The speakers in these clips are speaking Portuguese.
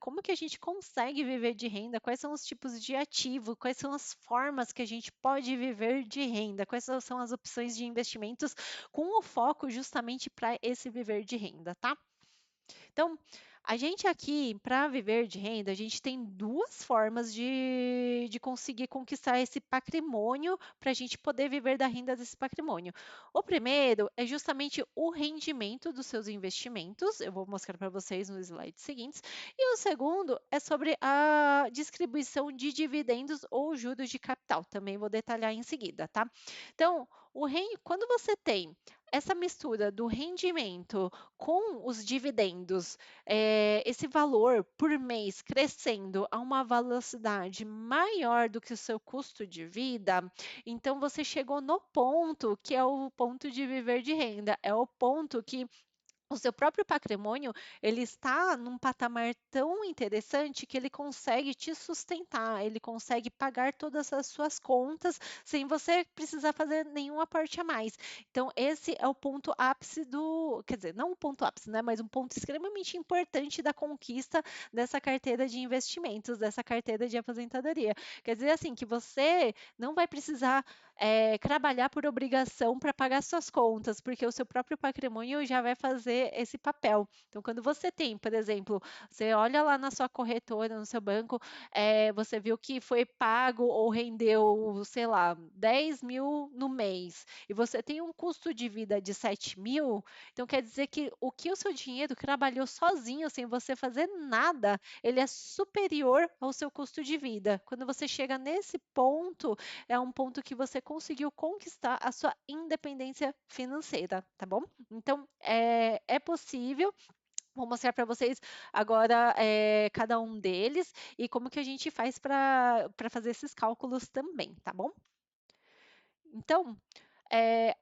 como que a gente consegue viver de renda, quais são os tipos de ativo, quais são as formas que a gente pode viver de renda, quais são as opções de investimentos com o foco justamente para esse viver de renda, tá? Então, a gente aqui, para viver de renda, a gente tem duas formas de conseguir conquistar esse patrimônio para a gente poder viver da renda desse patrimônio. O primeiro é justamente o rendimento dos seus investimentos, eu vou mostrar para vocês nos slides seguintes, e o segundo é sobre a distribuição de dividendos ou juros de capital, também vou detalhar em seguida, tá? Então, quando você tem essa mistura do rendimento com os dividendos, esse valor por mês crescendo a uma velocidade maior do que o seu custo de vida, então você chegou no ponto que é o ponto de viver de renda, é o ponto que o seu próprio patrimônio, ele está num patamar tão interessante que ele consegue te sustentar, ele consegue pagar todas as suas contas sem você precisar fazer nenhum aporte a mais. Então, esse é o ponto ápice quer dizer, não o ponto ápice, né, mas um ponto extremamente importante da conquista dessa carteira de investimentos, dessa carteira de aposentadoria. Quer dizer, assim, que você não vai precisar trabalhar por obrigação para pagar suas contas, porque o seu próprio patrimônio já vai fazer esse papel. Então, quando você tem, por exemplo, você olha lá na sua corretora, no seu banco, você viu que foi pago ou rendeu, sei lá, 10 mil no mês, e você tem um custo de vida de 7 mil, então quer dizer que o seu dinheiro trabalhou sozinho, sem você fazer nada, ele é superior ao seu custo de vida. Quando você chega nesse ponto, é um ponto que você conseguiu conquistar a sua independência financeira, tá bom? Então, é possível. Vou mostrar para vocês agora cada um deles e como que a gente faz para fazer esses cálculos também, tá bom? Então,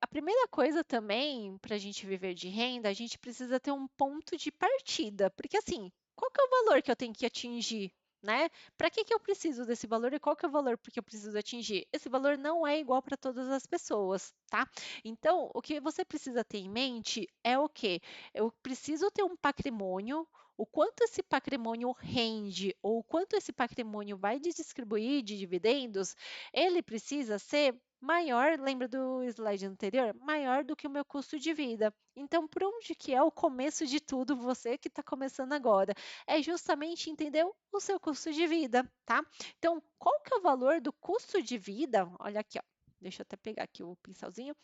a primeira coisa também para a gente viver de renda, a gente precisa ter um ponto de partida, porque assim, qual que é o valor que eu tenho que atingir? Né? Para que eu preciso desse valor e qual que é o valor porque eu preciso atingir? Esse valor não é igual para todas as pessoas, tá? Então, o que você precisa ter em mente é o quê? Eu preciso ter um patrimônio, o quanto esse patrimônio rende ou o quanto esse patrimônio vai distribuir de dividendos, ele precisa ser maior, lembra do slide anterior? Maior do que o meu custo de vida. Então, por onde que é o começo de tudo, você que está começando agora? É justamente entender o seu custo de vida, tá? Então, qual que é o valor do custo de vida? Olha aqui, ó. Deixa eu até pegar aqui o pincelzinho.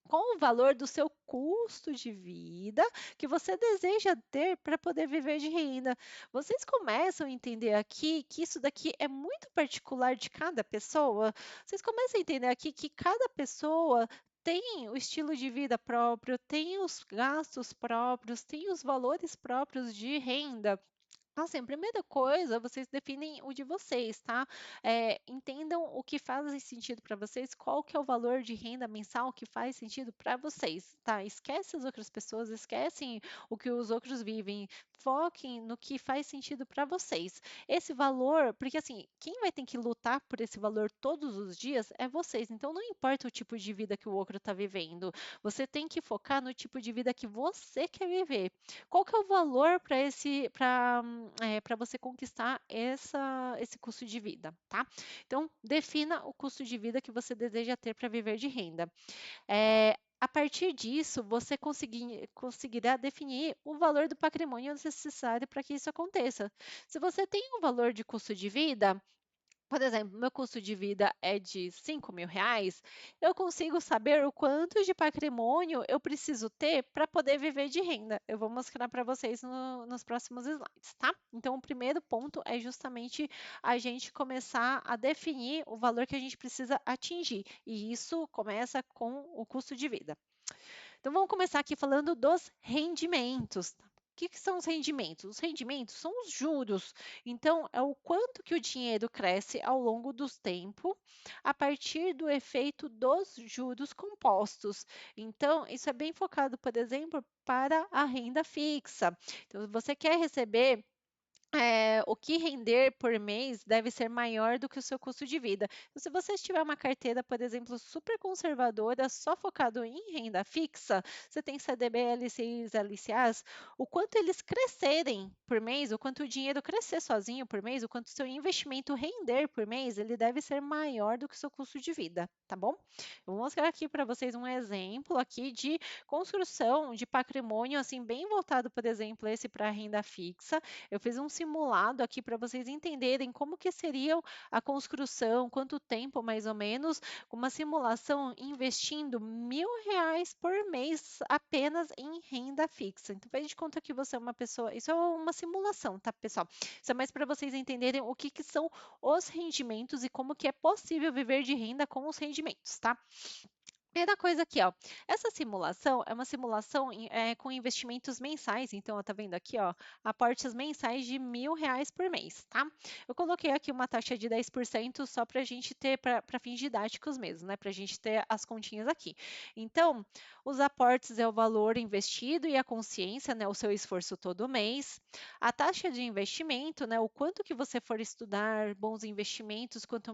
Qual o valor do seu custo de vida que você deseja ter para poder viver de renda? Vocês começam a entender aqui que isso daqui é muito particular de cada pessoa? Vocês começam a entender aqui que cada pessoa tem o estilo de vida próprio, tem os gastos próprios, tem os valores próprios de renda. Assim, a primeira coisa, vocês definem o de vocês, tá? Entendam o que faz sentido para vocês, qual que é o valor de renda mensal que faz sentido para vocês, tá? Esquece as outras pessoas, esquecem o que os outros vivem, foquem no que faz sentido para vocês. Esse valor, porque assim, quem vai ter que lutar por esse valor todos os dias é vocês, então não importa o tipo de vida que o outro está vivendo, você tem que focar no tipo de vida que você quer viver. Qual que é o valor para você conquistar esse custo de vida, tá? Então, defina o custo de vida que você deseja ter para viver de renda. A partir disso, você conseguirá definir o valor do patrimônio necessário para que isso aconteça. Se você tem um valor de custo de vida, por exemplo, meu custo de vida é de 5 mil reais, eu consigo saber o quanto de patrimônio eu preciso ter para poder viver de renda. Eu vou mostrar para vocês nos próximos slides, tá? Então, o primeiro ponto é justamente a gente começar a definir o valor que a gente precisa atingir, e isso começa com o custo de vida. Então, vamos começar aqui falando dos rendimentos. O que são os rendimentos? Os rendimentos são os juros. Então, é o quanto que o dinheiro cresce ao longo do tempo a partir do efeito dos juros compostos. Então, isso é bem focado, por exemplo, para a renda fixa. Então, você quer receber o que render por mês deve ser maior do que o seu custo de vida. Então, se você tiver uma carteira, por exemplo, super conservadora, só focado em renda fixa, você tem CDB, LCIs, LCAs, o quanto eles crescerem por mês, o quanto o dinheiro crescer sozinho por mês, o quanto o seu investimento render por mês, ele deve ser maior do que o seu custo de vida, tá bom? Eu vou mostrar aqui para vocês um exemplo aqui de construção de patrimônio, assim, bem voltado, por exemplo, esse para renda fixa. Eu fiz um simulado aqui para vocês entenderem como que seria a construção, quanto tempo mais ou menos, com uma simulação investindo R$ 1.000 por mês apenas em renda fixa. Então, faz de conta que você é uma pessoa. Isso é uma simulação, tá, pessoal? Isso é mais para vocês entenderem o que, que são os rendimentos e como que é possível viver de renda com os rendimentos, tá? Primeira coisa aqui, ó. Essa simulação é uma simulação com investimentos mensais. Então, ó, tá vendo aqui, ó, aportes mensais de R$ 1.000 por mês, tá? Eu coloquei aqui uma taxa de 10% só para a gente ter, para fins didáticos mesmo, né? Para a gente ter as continhas aqui. Então, os aportes é o valor investido e a consciência, né? O seu esforço todo mês. A taxa de investimento, né? O quanto que você for estudar bons investimentos, quanto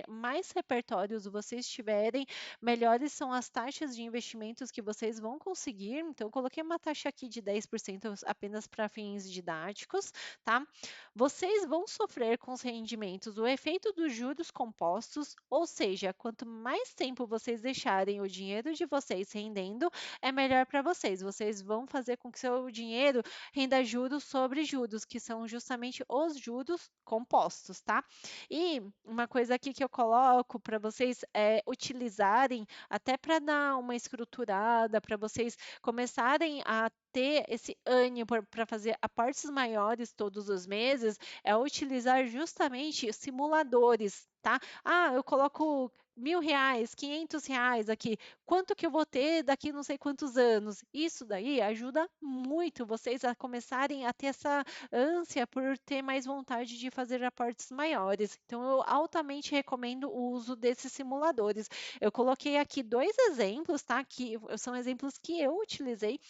mais repertórios vocês tiverem, melhores são as taxas de investimentos que vocês vão conseguir. Então, eu coloquei uma taxa aqui de 10% apenas para fins didáticos, tá? Vocês vão sofrer com os rendimentos o efeito dos juros compostos, ou seja, quanto mais tempo vocês deixarem o dinheiro de vocês rendendo, é melhor para vocês. Vocês vão fazer com que seu dinheiro renda juros sobre juros, que são justamente os juros compostos, tá? E uma coisa aqui que eu coloco para vocês utilizarem até para dar uma estruturada, para vocês começarem a ter esse ânimo para fazer aportes maiores todos os meses, é utilizar justamente simuladores, tá? Ah, eu coloco R$ 1.000, R$ 500 aqui. Quanto que eu vou ter daqui não sei quantos anos? Isso daí ajuda muito vocês a começarem a ter essa ânsia por ter mais vontade de fazer aportes maiores. Então, eu altamente recomendo o uso desses simuladores. Eu coloquei aqui dois exemplos, tá? Que são exemplos que eu utilizei.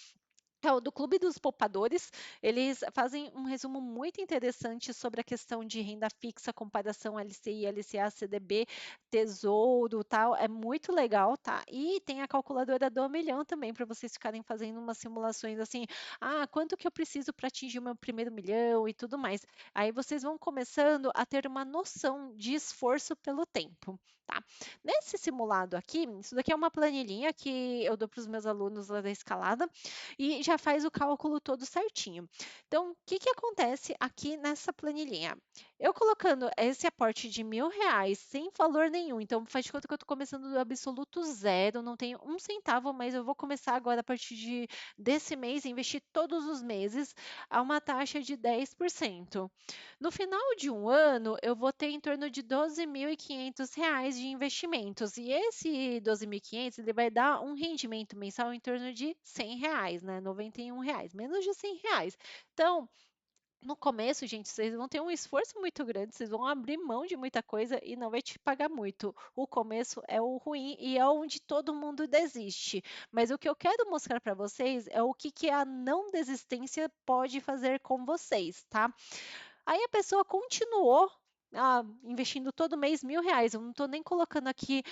É o do Clube dos Poupadores. Eles fazem um resumo muito interessante sobre a questão de renda fixa, comparação LCI, LCA, CDB, Tesouro, tal. É muito legal, tá? E tem a calculadora do milhão também, para vocês ficarem fazendo umas simulações assim, quanto que eu preciso para atingir o meu primeiro milhão e tudo mais. Aí vocês vão começando a ter uma noção de esforço pelo tempo, tá? Nesse simulado aqui, isso daqui é uma planilhinha que eu dou para os meus alunos lá da escalada, e já faz o cálculo todo certinho. Então, o que, que acontece aqui nessa planilhinha? Eu colocando esse aporte de R$ 1.000 sem valor nenhum, então faz de conta que eu estou começando do absoluto zero, não tenho um centavo, mas eu vou começar agora a partir desse mês, investir todos os meses a uma taxa de 10%. No final de um ano, eu vou ter em torno de R$ 12.500 de investimentos, e esse 12.500 ele vai dar um rendimento mensal em torno de R$ 100, né? R$ 91, menos de R$ 100. Então, no começo, gente, vocês vão ter um esforço muito grande, vocês vão abrir mão de muita coisa e não vai te pagar muito. O começo é o ruim e é onde todo mundo desiste. Mas o que eu quero mostrar para vocês é o que, que a não desistência pode fazer com vocês, tá? Aí a pessoa continuou investindo todo mês R$ 1.000. Eu não estou nem colocando aqui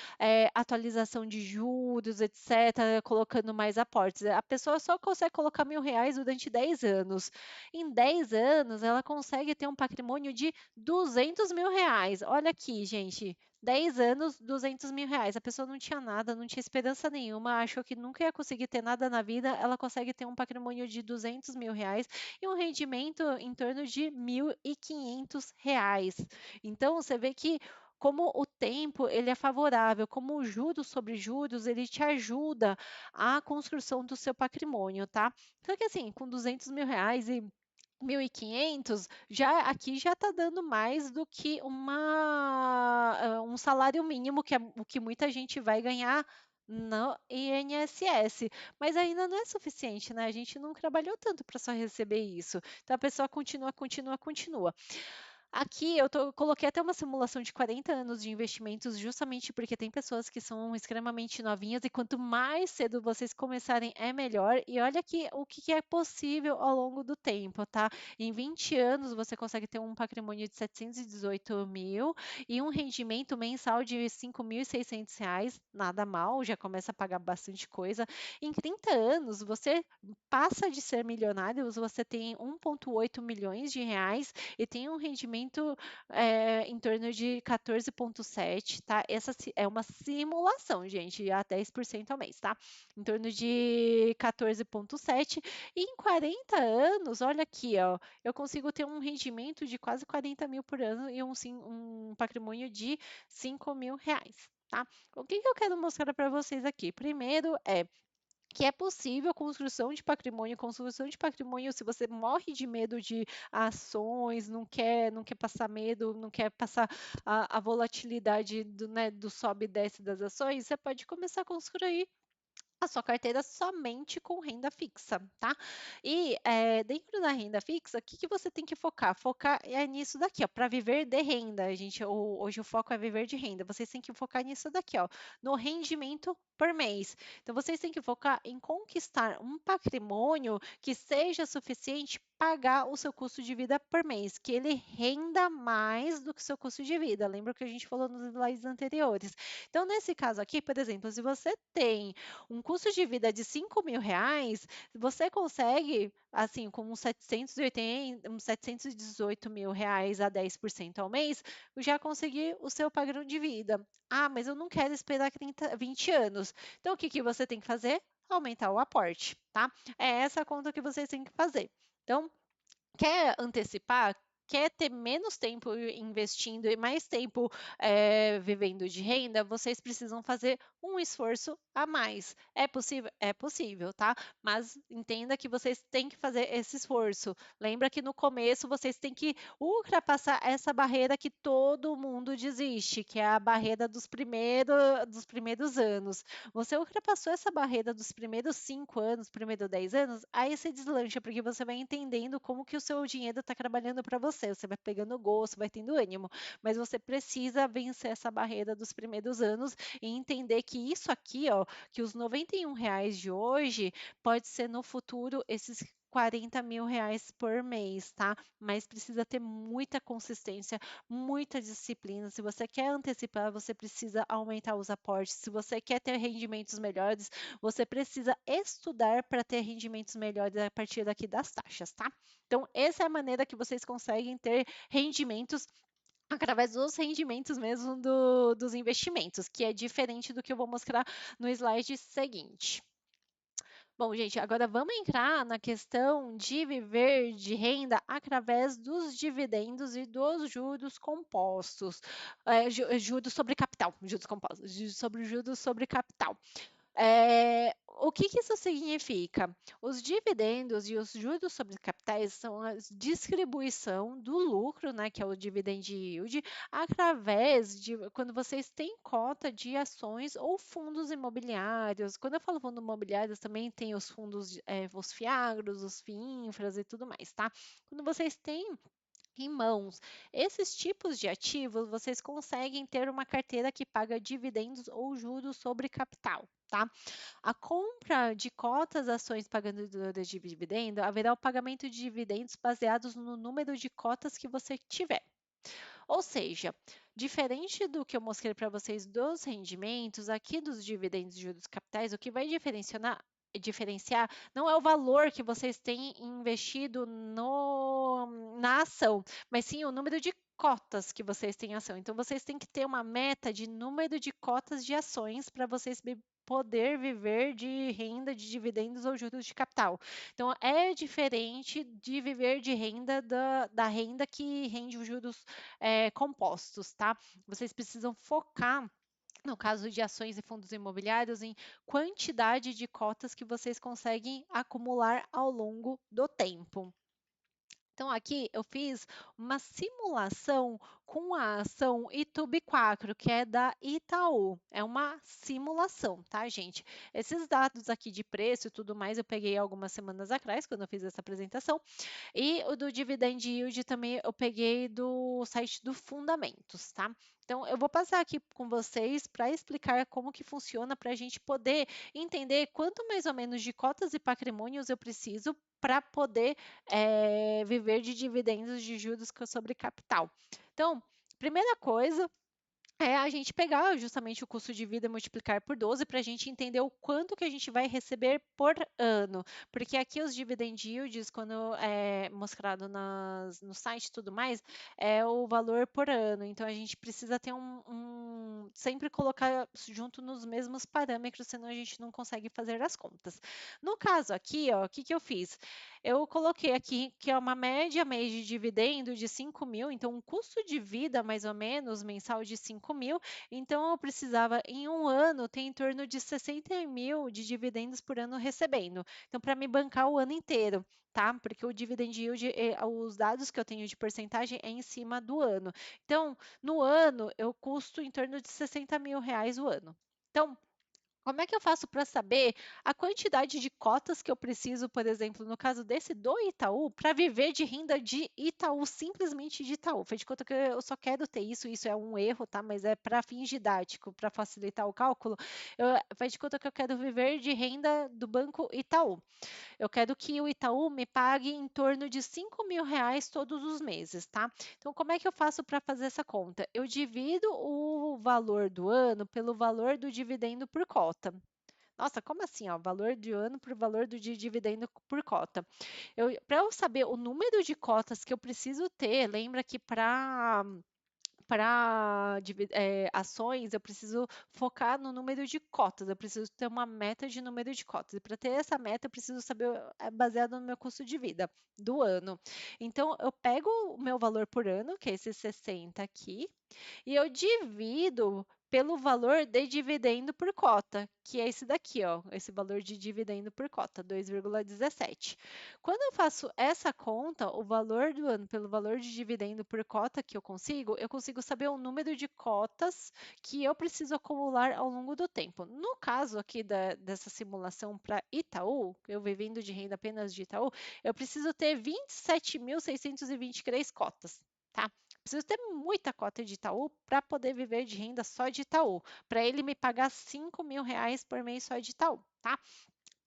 atualização de juros, etc., colocando mais aportes. A pessoa só consegue colocar R$ 1.000 durante 10 anos. Em 10 anos, ela consegue ter um patrimônio de R$ 200.000. Olha aqui, gente. 10 anos, R$ 200.000. A pessoa não tinha nada, não tinha esperança nenhuma, achou que nunca ia conseguir ter nada na vida. Ela consegue ter um patrimônio de R$ 200.000 e um rendimento em torno de R$ 1.500. Então, você vê que como o tempo ele é favorável, como o juros sobre juros, ele te ajuda a construção do seu patrimônio, tá? Então, que assim, com R$ 200.000 e 1.500, já aqui já está dando mais do que um salário mínimo, que é o que muita gente vai ganhar no INSS. Mas ainda não é suficiente, né? A gente não trabalhou tanto para só receber isso. Então a pessoa continua, continua, continua. Aqui coloquei até uma simulação de 40 anos de investimentos, justamente porque tem pessoas que são extremamente novinhas e quanto mais cedo vocês começarem é melhor. E olha aqui o que é possível ao longo do tempo, tá? Em 20 anos você consegue ter um patrimônio de 718 mil e um rendimento mensal de R$ 5.600, nada mal, já começa a pagar bastante coisa. Em 30 anos você passa de ser milionário, você tem 1,8 milhões de reais e tem um rendimento em torno de 14,7, tá? Essa é uma simulação, gente, a 10% ao mês, tá? Em torno de 14,7. E em 40 anos, olha aqui, ó, eu consigo ter um rendimento de quase 40 mil por ano e um patrimônio de 5 mil reais. Tá? O que eu quero mostrar para vocês aqui? Primeiro que é possível construção de patrimônio, se você morre de medo de ações, não quer passar medo, não quer passar a volatilidade do sobe e desce das ações, você pode começar a construir a sua carteira somente com renda fixa, tá? E dentro da renda fixa, o que, que você tem que focar? Focar nisso daqui, ó, para viver de renda. Gente, hoje o foco é viver de renda. Vocês têm que focar nisso daqui, ó, no rendimento por mês. Então, vocês têm que focar em conquistar um patrimônio que seja suficiente pagar o seu custo de vida por mês, que ele renda mais do que o seu custo de vida. Lembra o que a gente falou nos slides anteriores? Então, nesse caso aqui, por exemplo, se você tem um custo de vida de 5 mil reais, você consegue, assim, com uns 718 mil reais a 10% ao mês, já conseguir o seu padrão de vida. Ah, mas eu não quero esperar 20 anos. Então, o que, que você tem que fazer? Aumentar o aporte, tá? É essa a conta que vocês têm que fazer. Então, quer antecipar? Quer ter menos tempo investindo e mais tempo vivendo de renda? Vocês precisam fazer um esforço a mais. É possível? É possível, tá? Mas entenda que vocês têm que fazer esse esforço. Lembra que no começo vocês têm que ultrapassar essa barreira que todo mundo desiste, que é a barreira dos primeiros anos. Você ultrapassou essa barreira dos primeiros 5 anos, primeiros 10 anos, aí você deslancha, porque você vai entendendo como que o seu dinheiro está trabalhando para você. Você vai pegando gosto, vai tendo ânimo. Mas você precisa vencer essa barreira dos primeiros anos e entender que isso aqui, ó, que os R$ 91 de hoje pode ser no futuro esses 40 mil reais por mês, tá? Mas precisa ter muita consistência, muita disciplina. Se você quer antecipar, você precisa aumentar os aportes. Se você quer ter rendimentos melhores, você precisa estudar para ter rendimentos melhores a partir daqui das taxas, tá? Então, essa é a maneira que vocês conseguem ter rendimentos através dos rendimentos mesmo dos investimentos, que é diferente do que eu vou mostrar no slide seguinte. Bom, gente, agora vamos entrar na questão de viver de renda através dos dividendos e dos juros compostos. Juros sobre capital, juros compostos, juros sobre capital. O que, que isso significa? Os dividendos e os juros sobre capitais são a distribuição do lucro, né, que é o dividend yield, através de quando vocês têm cota de ações ou fundos imobiliários. Quando eu falo fundos imobiliários, também tem os fundos, os FIAGROS, os FIINFRAs e tudo mais, tá? Quando vocês têm em mãos esses tipos de ativos, vocês conseguem ter uma carteira que paga dividendos ou juros sobre capital, tá? A compra de cotas ações pagadoras de dividendo, haverá o pagamento de dividendos baseados no número de cotas que você tiver. Ou seja, diferente do que eu mostrei para vocês dos rendimentos, aqui dos dividendos e juros capitais, o que vai diferenciar não é o valor que vocês têm investido na ação, mas sim o número de cotas que vocês têm em ação. Então, vocês têm que ter uma meta de número de cotas de ações para vocês poder viver de renda de dividendos ou juros de capital. Então, é diferente de viver de renda da renda que rende os juros compostos, tá? Vocês precisam focar no caso de ações e fundos imobiliários, em quantidade de cotas que vocês conseguem acumular ao longo do tempo. Então, aqui eu fiz uma simulação com a ação Itube 4, que é da Itaú. É uma simulação, tá, gente? Esses dados aqui de preço e tudo mais eu peguei algumas semanas atrás, quando eu fiz essa apresentação. E o do Dividend Yield também eu peguei do site do Fundamentos, tá? Então, eu vou passar aqui com vocês para explicar como que funciona para a gente poder entender quanto mais ou menos de cotas e patrimônios eu preciso para poder viver de dividendos de juros sobre capital. Então, primeira coisa, é a gente pegar justamente o custo de vida e multiplicar por 12 para a gente entender o quanto que a gente vai receber por ano. Porque aqui os dividend yields, quando é mostrado no site e tudo mais, é o valor por ano. Então a gente precisa ter sempre colocar junto nos mesmos parâmetros, senão a gente não consegue fazer as contas. No caso aqui, ó, o que, que eu fiz? Eu coloquei aqui que é uma média mês de dividendo de 5 mil, então um custo de vida mais ou menos mensal de 5 mil, então eu precisava em um ano ter em torno de 60 mil de dividendos por ano recebendo. Então, para me bancar o ano inteiro, tá? Porque o dividend yield, os dados que eu tenho de porcentagem é em cima do ano. Então, no ano, eu custo em torno de 60 mil reais o ano. Então, como é que eu faço para saber a quantidade de cotas que eu preciso, por exemplo, no caso desse do Itaú, para viver de renda de Itaú, simplesmente de Itaú? Faz de conta que eu só quero ter isso, isso é um erro, tá? Mas é para fins didático, para facilitar o cálculo. Faz de conta que eu quero viver de renda do Banco Itaú. Eu quero que o Itaú me pague em torno de 5 mil reais todos os meses, tá? Então, como é que eu faço para fazer essa conta? Eu divido o valor do ano pelo valor do dividendo por cota. Nossa, como assim, ó? Valor de ano por valor do dividendo por cota. Para eu saber o número de cotas que eu preciso ter, lembra que para ações, eu preciso focar no número de cotas, eu preciso ter uma meta de número de cotas. E para ter essa meta, eu preciso saber, baseado no meu custo de vida do ano. Então, eu pego o meu valor por ano, que é esse 60 aqui, e eu divido pelo valor de dividendo por cota, que é esse daqui, ó, esse valor de dividendo por cota, 2,17. Quando eu faço essa conta, o valor do ano pelo valor de dividendo por cota que eu consigo saber o número de cotas que eu preciso acumular ao longo do tempo. No caso aqui dessa simulação para Itaú, eu vivendo de renda apenas de Itaú, eu preciso ter 27.623 cotas, tá? Preciso ter muita cota de Itaú para poder viver de renda só de Itaú, para ele me pagar 5 mil reais por mês só de Itaú, tá?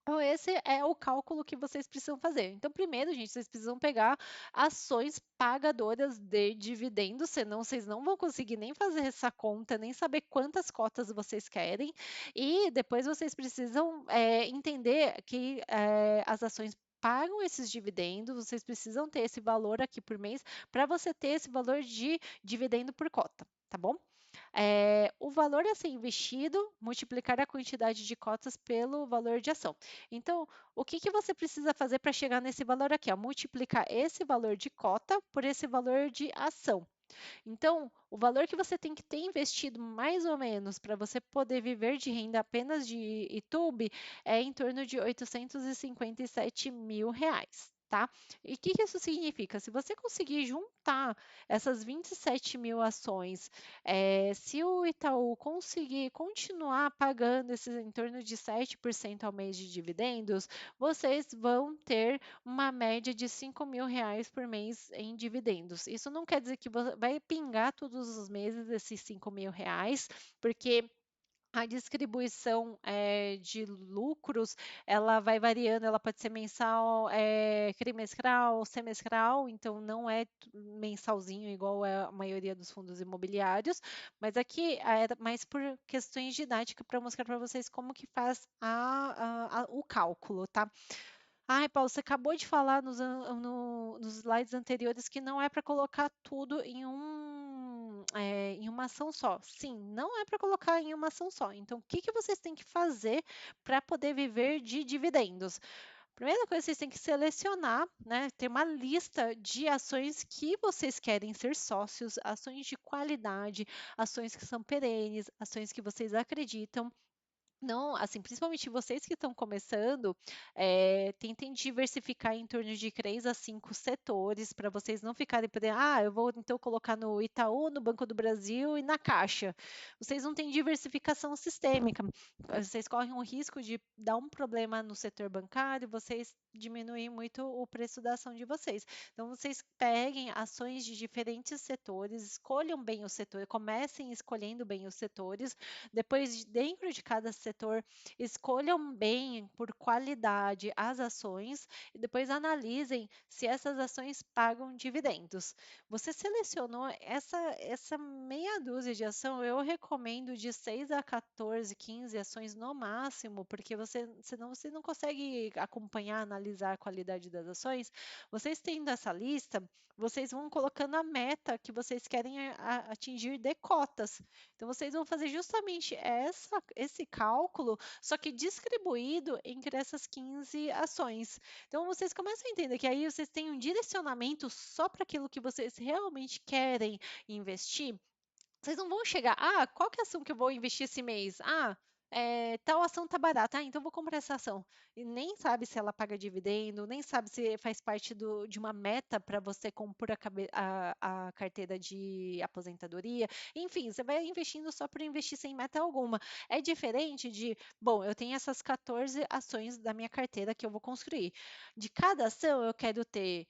Então, esse é o cálculo que vocês precisam fazer. Então, primeiro, gente, vocês precisam pegar ações pagadoras de dividendos, senão vocês não vão conseguir nem fazer essa conta, nem saber quantas cotas vocês querem. E depois vocês precisam entender que as ações pagam esses dividendos, vocês precisam ter esse valor aqui por mês para você ter esse valor de dividendo por cota, tá bom? O valor a ser investido, multiplicar a quantidade de cotas pelo valor de ação. Então, o que, que você precisa fazer para chegar nesse valor aqui? Ó? Multiplicar esse valor de cota por esse valor de ação. Então, o valor que você tem que ter investido mais ou menos para você poder viver de renda apenas de YouTube é em torno de 857 mil reais. Tá? E o que, que isso significa? Se você conseguir juntar essas 27 mil ações, se o Itaú conseguir continuar pagando esses em torno de 7% ao mês de dividendos, vocês vão ter uma média de 5 mil reais por mês em dividendos. Isso não quer dizer que vai pingar todos os meses esses 5 mil reais, porque a distribuição de lucros, ela vai variando, ela pode ser mensal, trimestral, semestral, então não é mensalzinho igual é a maioria dos fundos imobiliários, mas aqui é mais por questões didáticas para mostrar para vocês como que faz o cálculo, tá? Ai, Paulo, você acabou de falar nos slides anteriores que não é para colocar tudo em uma ação só. Sim, não é para colocar em uma ação só. Então, o que que vocês têm que fazer para poder viver de dividendos? Primeira coisa, vocês têm que selecionar, né? Ter uma lista de ações que vocês querem ser sócios, ações de qualidade, ações que são perenes, ações que vocês acreditam. Não, assim, principalmente vocês que estão começando, tentem diversificar em torno de 3 a 5 setores para vocês não ficarem podendo, eu vou então colocar no Itaú, no Banco do Brasil e na Caixa. Vocês não têm diversificação sistêmica. Vocês correm o risco de dar um problema no setor bancário, vocês diminuir muito o preço da ação de vocês. Então, vocês peguem ações de diferentes setores, escolham bem o setor, comecem escolhendo bem os setores, depois, dentro de cada setor, escolham bem por qualidade as ações e depois analisem se essas ações pagam dividendos. Você selecionou essa meia dúzia de ação, eu recomendo de 6 a 14, 15 ações no máximo, porque senão você não consegue acompanhar, analisar a qualidade das ações. Vocês tendo essa lista, vocês vão colocando a meta que vocês querem atingir de cotas. Então, vocês vão fazer justamente esse cálculo, só que distribuído entre essas 15 ações. Então, vocês começam a entender que aí vocês têm um direcionamento só para aquilo que vocês realmente querem investir. Vocês não vão chegar, qual que é a ação que eu vou investir esse mês? Tal ação tá barata, então vou comprar essa ação. E nem sabe se ela paga dividendo, nem sabe se faz parte de uma meta para você compor a carteira de aposentadoria. Enfim, você vai investindo só por investir sem meta alguma. É diferente de, bom, eu tenho essas 14 ações da minha carteira que eu vou construir. De cada ação eu quero ter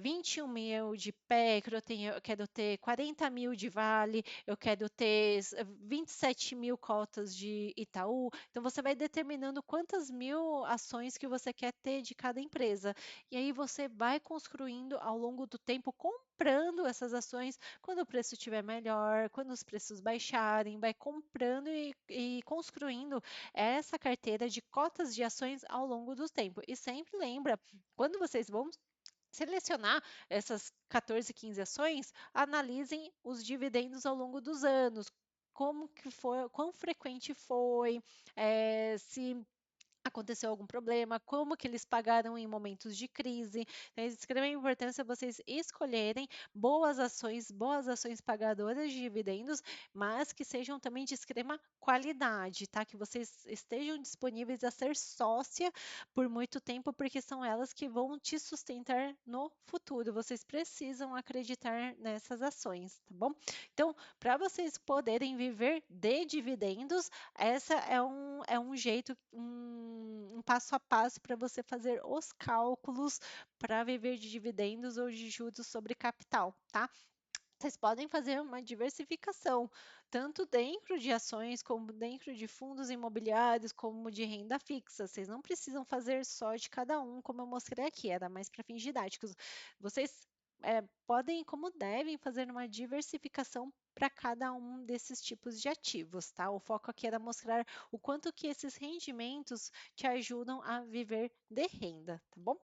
21 mil de Pecro, eu quero ter 40 mil de Vale, eu quero ter 27 mil cotas de Itaú. Então, você vai determinando quantas mil ações que você quer ter de cada empresa. E aí você vai construindo ao longo do tempo, comprando essas ações quando o preço estiver melhor, quando os preços baixarem, vai comprando e construindo essa carteira de cotas de ações ao longo do tempo. E sempre lembra, quando vocês vão selecionar essas 14, 15 ações, analisem os dividendos ao longo dos anos, como que foi, quão frequente foi, se aconteceu algum problema, como que eles pagaram em momentos de crise. Então, é de extrema importância vocês escolherem boas ações pagadoras de dividendos, mas que sejam também de extrema qualidade, tá? Que vocês estejam disponíveis a ser sócia por muito tempo, porque são elas que vão te sustentar no futuro. Vocês precisam acreditar nessas ações, tá bom? Então, para vocês poderem viver de dividendos, essa é um jeito, um passo a passo para você fazer os cálculos para viver de dividendos ou de juros sobre capital, tá? Vocês podem fazer uma diversificação, tanto dentro de ações, como dentro de fundos imobiliários, como de renda fixa. Vocês não precisam fazer só de cada um, como eu mostrei aqui, era mais para fins didáticos. Vocês podem, como devem, fazer uma diversificação para cada um desses tipos de ativos, tá? O foco aqui era mostrar o quanto que esses rendimentos te ajudam a viver de renda, tá bom?